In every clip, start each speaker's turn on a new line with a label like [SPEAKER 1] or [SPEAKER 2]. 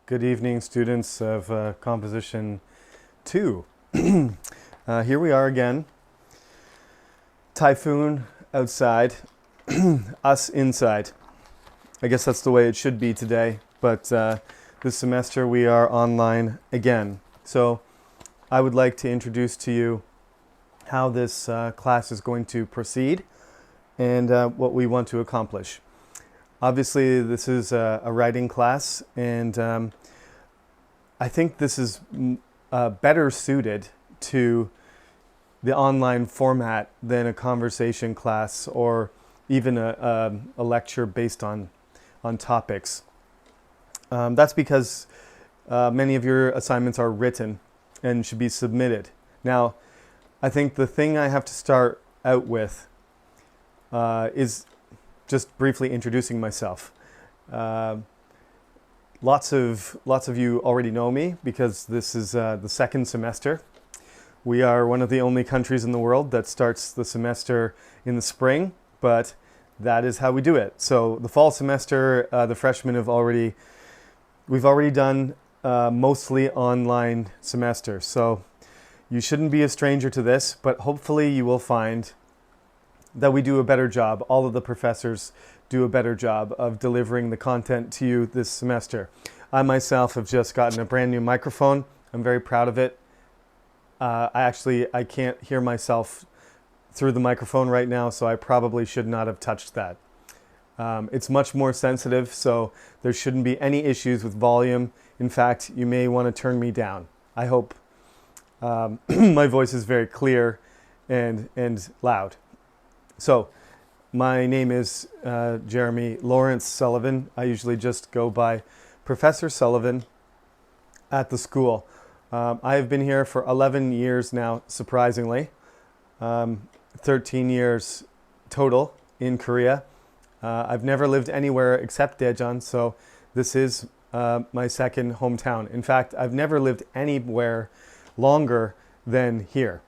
[SPEAKER 1] Good evening, students of Composition 2. Here we are again. Typhoon outside, us inside. I guess that's the way it should be today, but this semester we are online again. So I would like to introduce to you how this class is going to proceed and what we want to accomplish. Obviously, this is a writing class, and I think this is better suited to the online format than a conversation class or even a lecture based on topics. That's because many of your assignments are written and should be submitted. Now, I think the thing I have to start out with is just briefly introducing myself. Lots of you already know me because this is the second semester. We are one of the only countries in the world that starts the semester in the spring, but that is how we do it. So the fall semester, the freshmen we've already done mostly online semester. So you shouldn't be a stranger to this, but hopefully you will find that we do a better job. All of the professors do a better job of delivering the content to you this semester. I myself have just gotten a brand new microphone. I'm very proud of it. I can't hear myself through the microphone right now, so I probably should not have touched that. It's much more sensitive, so there shouldn't be any issues with volume. In fact, you may want to turn me down. I hope my voice is very clear and loud. So, my name is Jeremy Lawrence Sullivan. I usually just go by Professor Sullivan at the school. I have been here for 11 years now, surprisingly. 13 years total in Korea. I've never lived anywhere except Daejeon, so this is my second hometown. In fact, I've never lived anywhere longer than here.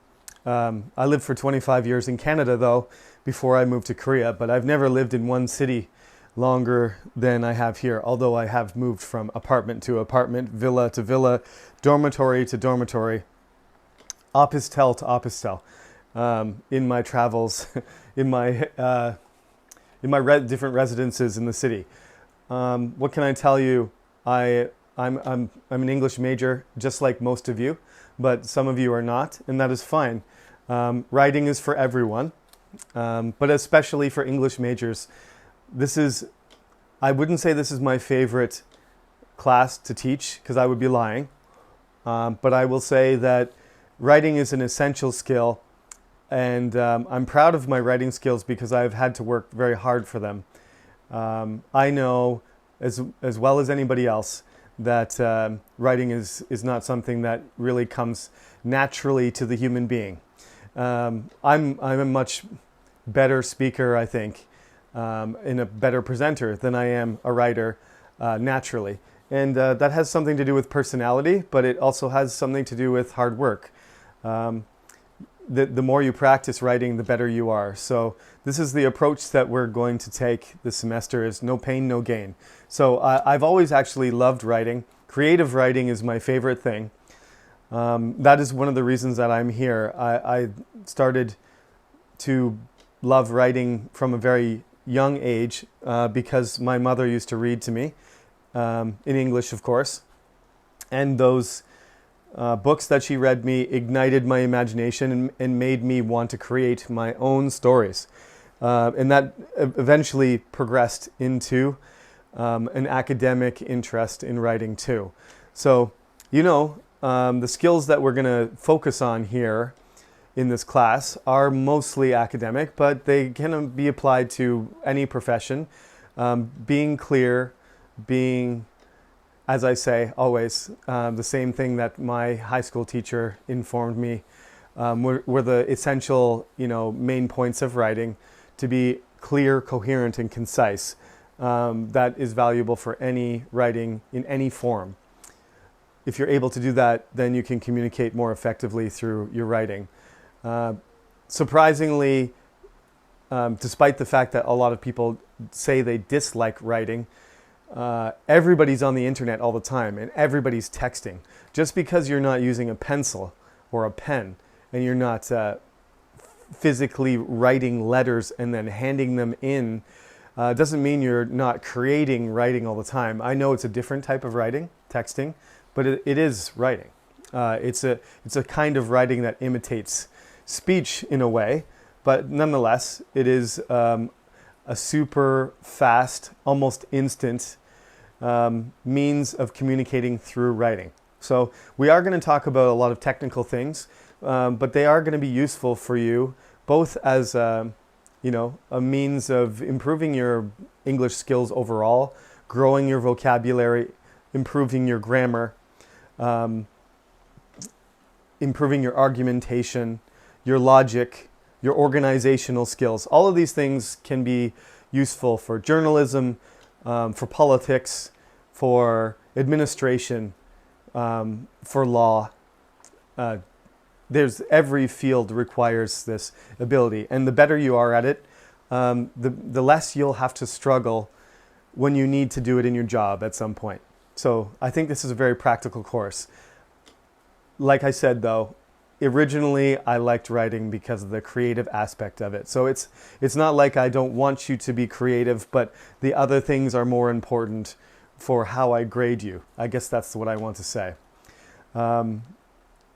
[SPEAKER 1] I lived for 25 years in Canada, though, before I moved to Korea, but I've never lived in one city longer than I have here, although I have moved from apartment to apartment, villa to villa, dormitory to dormitory, opistel to opistel, in my travels, in my different residences in the city. What can I tell you? I'm an English major, just like most of you, but some of you are not, and that is fine. Writing is for everyone, but especially for English majors. I wouldn't say this is my favorite class to teach, because I would be lying, but I will say that writing is an essential skill, and I'm proud of my writing skills because I've had to work very hard for them. I know, as well as anybody else, that writing is not something that really comes naturally to the human being. I'm a much better speaker, I think, and a better presenter than I am a writer naturally. And that has something to do with personality, but it also has something to do with hard work. The more you practice writing, the better you are. So this is the approach that we're going to take this semester, is no pain, no gain. So I've always actually loved writing. Creative writing is my favorite thing. That is one of the reasons that I'm here. I started to love writing from a very young age because my mother used to read to me, in English, of course. And those books that she read me ignited my imagination and made me want to create my own stories. And that eventually progressed into an academic interest in writing too. So, the skills that we're going to focus on here in this class are mostly academic, but they can be applied to any profession. Being clear, being, as I say, always, the same thing that my high school teacher informed me were the essential, main points of writing: to be clear, coherent, and concise. That is valuable for any writing in any form. If you're able to do that, then you can communicate more effectively through your writing. Surprisingly, despite the fact that a lot of people say they dislike writing, everybody's on the internet all the time and everybody's texting. Just because you're not using a pencil or a pen and you're not physically writing letters and then handing them in doesn't mean you're not creating writing all the time. I know it's a different type of writing, texting, but it is writing. It's a kind of writing that imitates speech in a way, but nonetheless, it is a super fast, almost instant means of communicating through writing. So we are going to talk about a lot of technical things, but they are going to be useful for you, both as a means of improving your English skills overall, growing your vocabulary, improving your grammar, improving your argumentation, your logic, your organizational skills. All of these things can be useful for journalism, for politics, for administration, for law. There's every field requires this ability, and the better you are at it, the less you'll have to struggle when you need to do it in your job at some point. So I think this is a very practical course. Like I said, though, originally I liked writing because of the creative aspect of it. So it's not like I don't want you to be creative, but the other things are more important for how I grade you. I guess that's what I want to say.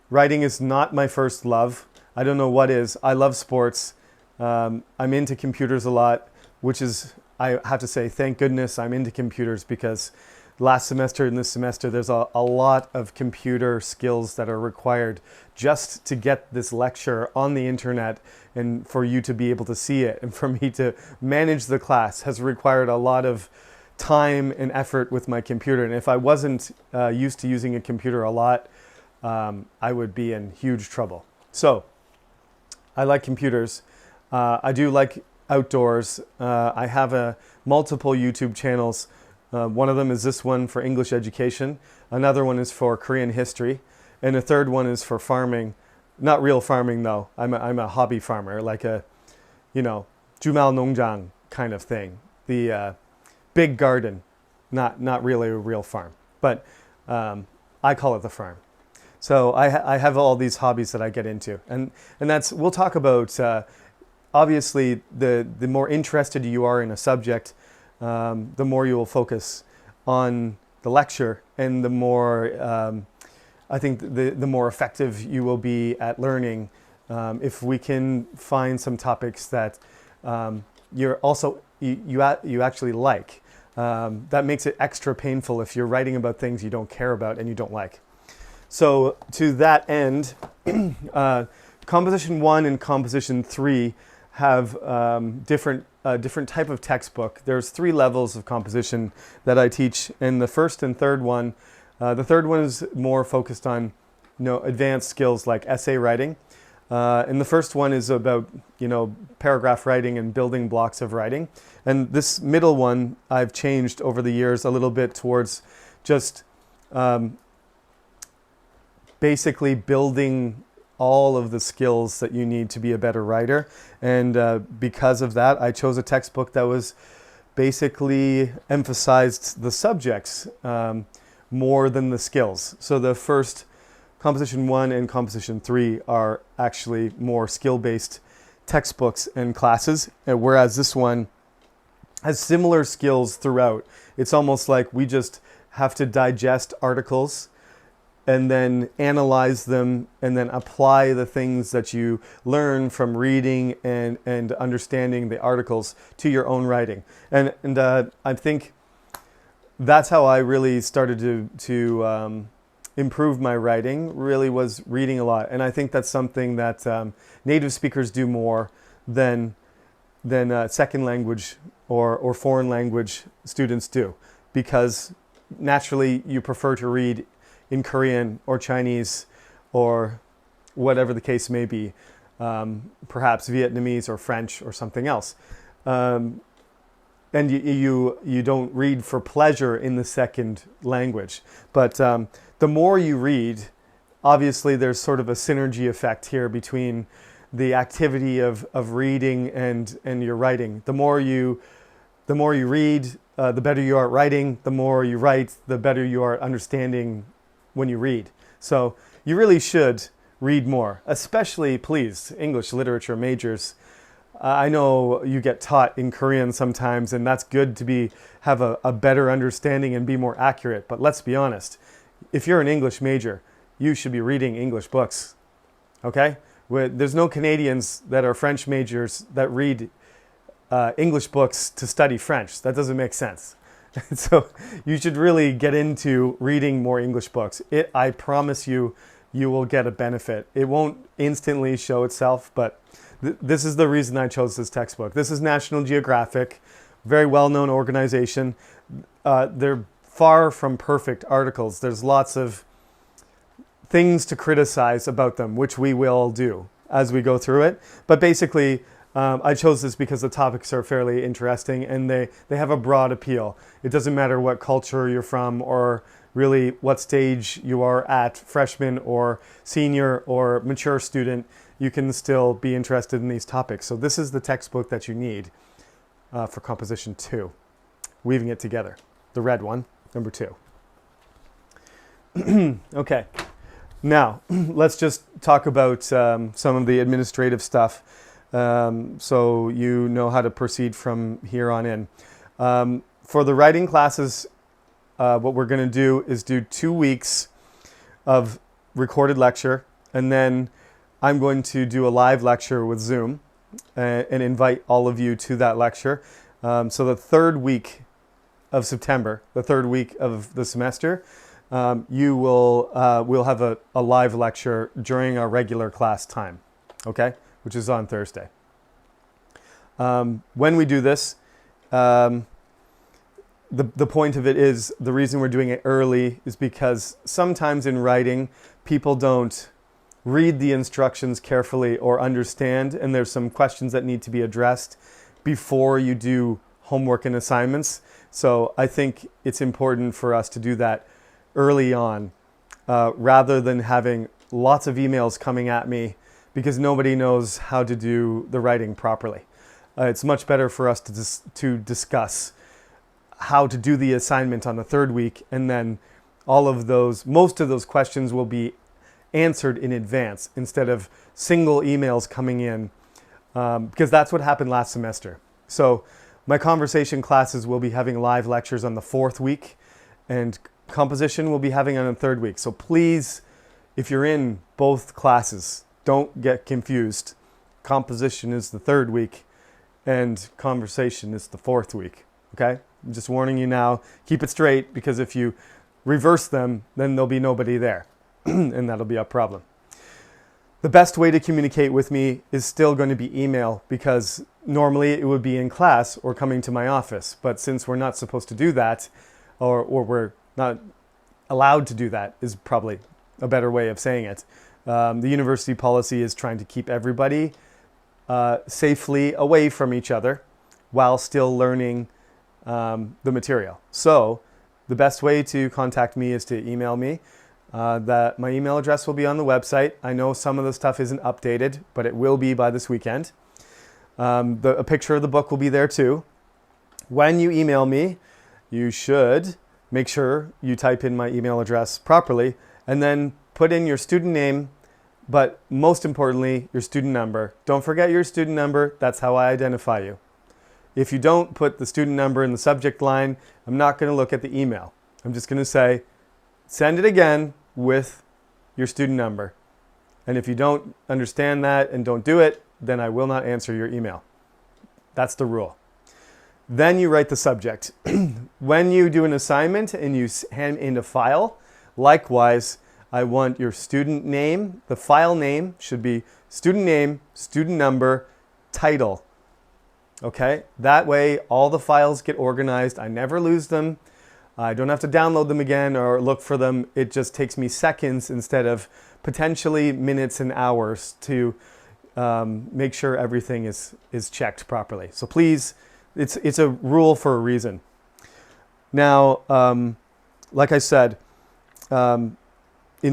[SPEAKER 1] Writing is not my first love. I don't know what is. I love sports. I'm into computers a lot, which is, I have to say, thank goodness I'm into computers, because last semester and this semester, there's a lot of computer skills that are required just to get this lecture on the internet, and for you to be able to see it and for me to manage the class has required a lot of time and effort with my computer. And if I wasn't used to using a computer a lot, I would be in huge trouble. So I like computers. I do like outdoors. I have multiple YouTube channels. One of them is this one for English education. Another one is for Korean history. And a third one is for farming. Not real farming, though. I'm a hobby farmer, like a, 주말 농장 kind of thing. The big garden, not really a real farm. But I call it the farm. So I have all these hobbies that I get into. And we'll talk about, obviously, the more interested you are in a subject, the more you will focus on the lecture, and the more, I think, the more effective you will be at learning if we can find some topics that you actually like. That makes it extra painful if you're writing about things you don't care about and you don't like. So to that end, Composition 1 and Composition 3 have different type of textbook. There's 3 levels of composition that I teach, and the first and third one, the third one is more focused on advanced skills like essay writing, and the first one is about paragraph writing and building blocks of writing. And this middle one I've changed over the years a little bit towards just basically building all of the skills that you need to be a better writer. And because of that, I chose a textbook that was basically emphasized the subjects more than the skills. So the first Composition 1 and Composition 3 are actually more skill-based textbooks and classes, whereas this one has similar skills throughout. It's almost like we just have to digest articles and then analyze them, and then apply the things that you learn from reading and understanding the articles to your own writing. And I think that's how I really started to improve my writing, really was reading a lot. And I think that's something that native speakers do more than second language or foreign language students do, because naturally you prefer to read in Korean or Chinese or whatever the case may be, perhaps Vietnamese or French or something else. And you don't read for pleasure in the second language. But the more you read, obviously there's sort of a synergy effect here between the activity of reading and your writing. The more you read, the better you are at writing. The more you write, the better you are at understanding when you read. So you really should read more, especially, please, English literature majors. I know you get taught in Korean sometimes, and that's good to have a better understanding and be more accurate. But let's be honest, if you're an English major, you should be reading English books, okay? There's no Canadians that are French majors that read English books to study French. That doesn't make sense. So you should really get into reading more English books. I promise you, you will get a benefit. It won't instantly show itself, but this is the reason I chose this textbook. This is National Geographic, very well-known organization. They're far from perfect articles. There's lots of things to criticize about them, which we will do as we go through it. But basically, I chose this because the topics are fairly interesting and they have a broad appeal. It doesn't matter what culture you're from or really what stage you are at, freshman or senior or mature student, you can still be interested in these topics. So this is the textbook that you need for Composition 2, Weaving It Together, the red one, number 2. Okay, now let's just talk about some of the administrative stuff so you know how to proceed from here on in. For the writing classes, what we're going to do is do 2 weeks of recorded lecture, and then I'm going to do a live lecture with Zoom and invite all of you to that lecture. So the third week of September, the third week of the semester, we'll have a live lecture during our regular class time, okay, which is on Thursday. When we do this, the point of it is, the reason we're doing it early is because sometimes in writing, people don't read the instructions carefully or understand, and there's some questions that need to be addressed before you do homework and assignments. So I think it's important for us to do that early on, rather than having lots of emails coming at me because nobody knows how to do the writing properly. It's much better for us to discuss how to do the assignment on the third week, and then most of those questions will be answered in advance instead of single emails coming in, because that's what happened last semester. So my conversation classes will be having live lectures on the 4th week, and composition will be having on the 3rd week. So please, if you're in both classes, don't get confused. Composition is the 3rd week and conversation is the 4th week, okay? I'm just warning you now, keep it straight, because if you reverse them, then there'll be nobody there. And that'll be a problem. The best way to communicate with me is still going to be email, because normally it would be in class or coming to my office. But since we're not supposed to do that, or we're not allowed to do that, is probably a better way of saying it. The university policy is trying to keep everybody safely away from each other while still learning the material. So the best way to contact me is to email me. My email address will be on the website. I know some of the stuff isn't updated, but it will be by this weekend. A picture of the book will be there too. When you email me, you should make sure you type in my email address properly and then put in your student name, but most importantly, your student number. Don't forget your student number. That's how I identify you. If you don't put the student number in the subject line, I'm not going to look at the email. I'm just going to say, send it again with your student number. And if you don't understand that and don't do it, then I will not answer your email. That's the rule. Then you write the subject. When you do an assignment and you hand in a file, likewise, I want your student name. The file name should be student name, student number, title. Okay? That way, all the files get organized. I never lose them. I don't have to download them again or look for them. It just takes me seconds instead of potentially minutes and hours to make sure everything is checked properly. So please, it's a rule for a reason. Now, like I said, in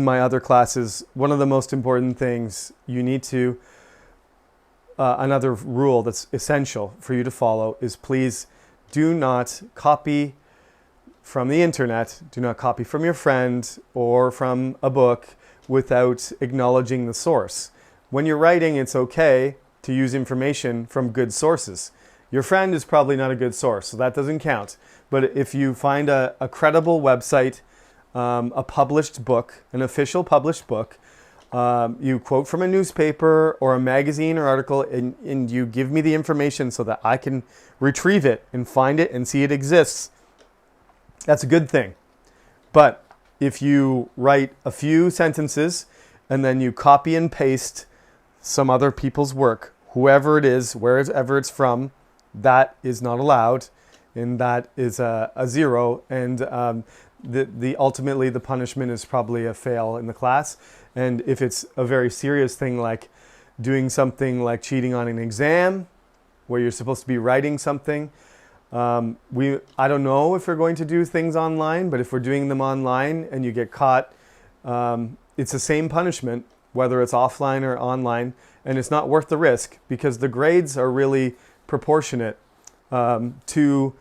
[SPEAKER 1] my other classes, one of the most important things you need to, another rule that's essential for you to follow is please do not copy from the internet, do not copy from your friend or from a book without acknowledging the source. When you're writing, it's okay to use information from good sources. Your friend is probably not a good source, so that doesn't count. But if you find a credible website, a published book, an official published book, you quote from a newspaper or a magazine or article, and you give me the information so that I can retrieve it and find it and see it exists, that's a good thing. But if you write a few sentences and then you copy and paste some other people's work, whoever it is, wherever it's from, that is not allowed, and that is a zero. And ultimately the punishment is probably a fail in the class. And if it's a very serious thing like doing something like cheating on an exam where you're supposed to be writing something, I don't know if we're going to do things online, but if we're doing them online and you get caught, it's the same punishment whether it's offline or online, and it's not worth the risk because the grades are really proportionate to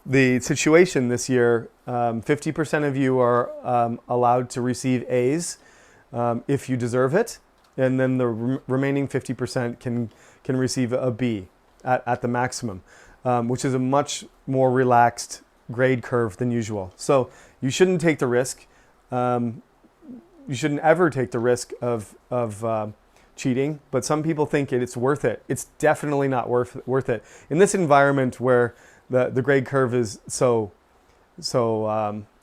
[SPEAKER 1] the situation this year. 50% of you are allowed to receive A's if you deserve it, and then the remaining 50% can receive a B at the maximum, which is a much more relaxed grade curve than usual. So you shouldn't take the risk. You shouldn't ever take the risk of cheating, but some people think it's worth it. It's definitely not worth it. In this environment where the grade curve is so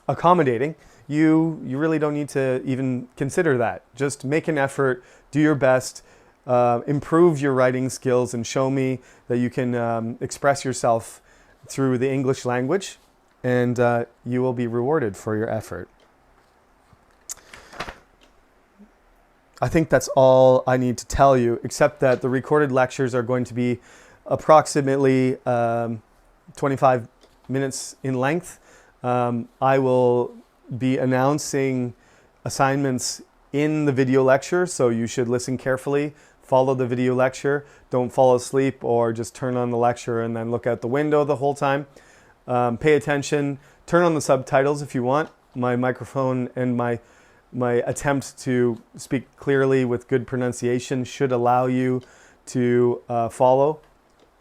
[SPEAKER 1] accommodating, you really don't need to even consider that. Just make an effort, do your best, improve your writing skills, and show me that you can express yourself through the English language, and you will be rewarded for your effort. I think that's all I need to tell you, except that the recorded lectures are going to be approximately 25 minutes in length. I will be announcing assignments in the video lecture, so you should listen carefully, follow the video lecture, don't fall asleep or just turn on the lecture and then look out the window the whole time. Pay attention, turn on the subtitles if you want. My microphone and my attempt to speak clearly with good pronunciation should allow you to follow,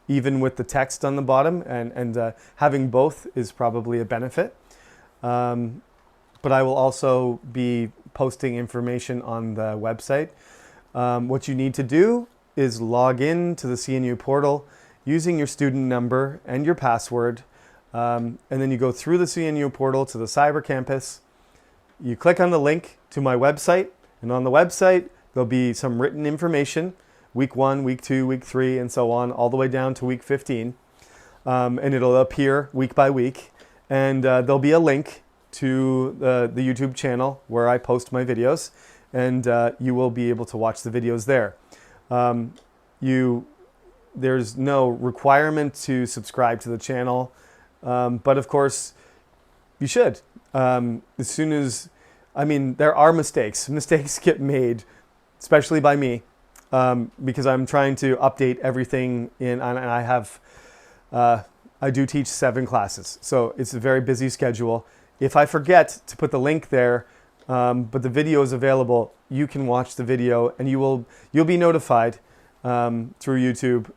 [SPEAKER 1] even with the text on the bottom, and having both is probably a benefit. But I will also be posting information on the website. What you need to do is log in to the CNU portal using your student number and your password, and then you go through the CNU portal to the Cyber Campus. You click on the link to my website, and on the website there'll be some written information, week 1, week 2, week 3, and so on, all the way down to week 15. And it'll appear week by week. And there'll be a link to the YouTube channel where I post my videos, and you will be able to watch the videos there. There's no requirement to subscribe to the channel, but of course you should. As soon as, there are mistakes. Mistakes get made, especially by me, because I'm trying to update everything and I do teach 7 classes, so it's a very busy schedule. If I forget to put the link there, but the video is available, you can watch the video, and you'll be notified through YouTube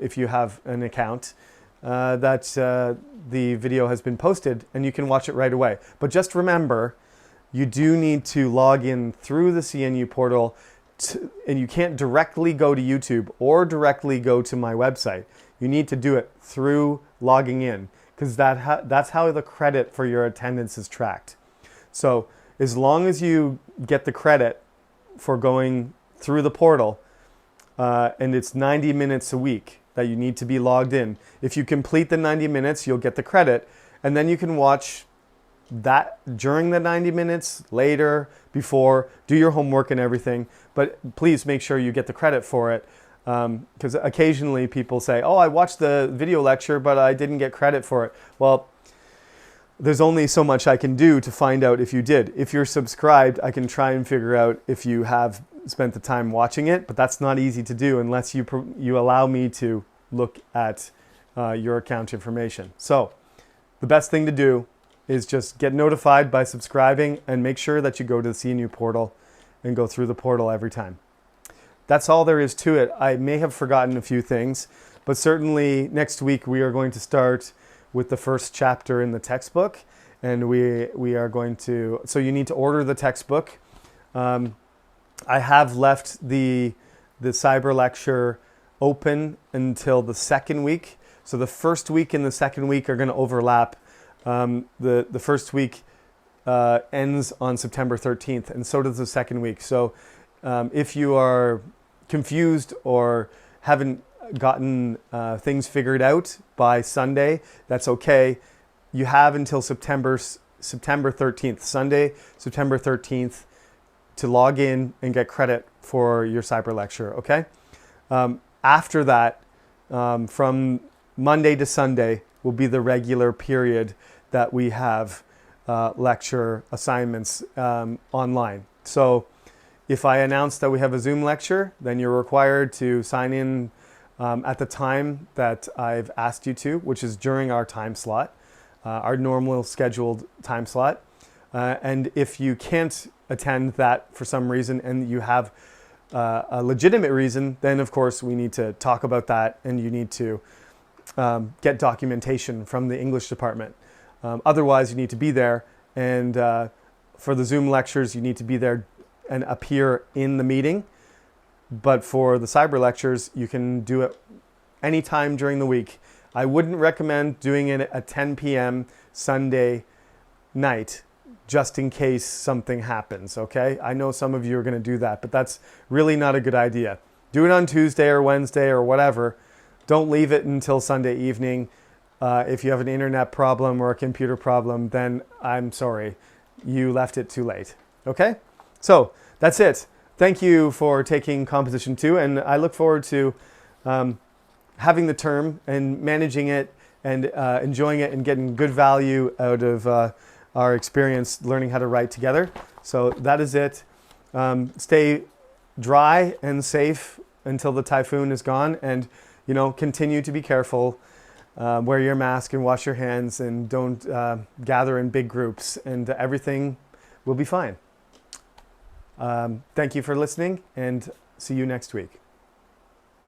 [SPEAKER 1] if you have an account that the video has been posted, and you can watch it right away. But just remember, you do need to log in through the CNU portal, and you can't directly go to YouTube or directly go to my website. You need to do it through logging in, because that's how the credit for your attendance is tracked. So as long as you get the credit for going through the portal, and it's 90 minutes a week that you need to be logged in. If you complete the 90 minutes, you'll get the credit, and then you can watch that during the 90 minutes, later, before, do your homework and everything. But please make sure you get the credit for it, because occasionally people say, oh, I watched the video lecture, but I didn't get credit for it. Well, there's only so much I can do to find out if you did. If you're subscribed, I can try and figure out if you have spent the time watching it, but that's not easy to do unless you allow me to look at your account information. So the best thing to do is just get notified by subscribing and make sure that you go to the CNU portal and go through the portal every time. That's all there is to it. I may have forgotten a few things, but certainly next week we are going to start with the first chapter in the textbook, and we are going to, so you need to order the textbook. I have left the cyber lecture open until the second week. So the first week and the second week are going to overlap. The first week ends on September 13th, and so does the second week. So if you are confused or haven't gotten things figured out by Sunday, that's okay. You have until September 13th, Sunday, September 13th, to log in and get credit for your cyber lecture, okay? After that, from Monday to Sunday will be the regular period that we have lecture assignments online. So if I announce that we have a Zoom lecture, then you're required to sign in at the time that I've asked you to, which is during our time slot, our normal scheduled time slot. And if you can't attend that for some reason and you have a legitimate reason, then of course we need to talk about that, and you need to get documentation from the English department. Otherwise, you need to be there, and for the Zoom lectures, you need to be there and appear in the meeting. But for the cyber lectures, you can do it anytime during the week. I wouldn't recommend doing it at 10 p.m. Sunday night, just in case something happens, okay? I know some of you are going to do that, but that's really not a good idea. Do it on Tuesday or Wednesday or whatever. Don't leave it until Sunday evening. If you have an internet problem or a computer problem, then I'm sorry, you left it too late, okay? So that's it. Thank you for taking Composition 2, and I look forward to having the term and managing it and enjoying it and getting good value out of our experience learning how to write together. So that is it. Stay dry and safe until the typhoon is gone, and continue to be careful. Wear your mask and wash your hands, and don't gather in big groups, and everything will be fine. Thank you for listening, and see you next week.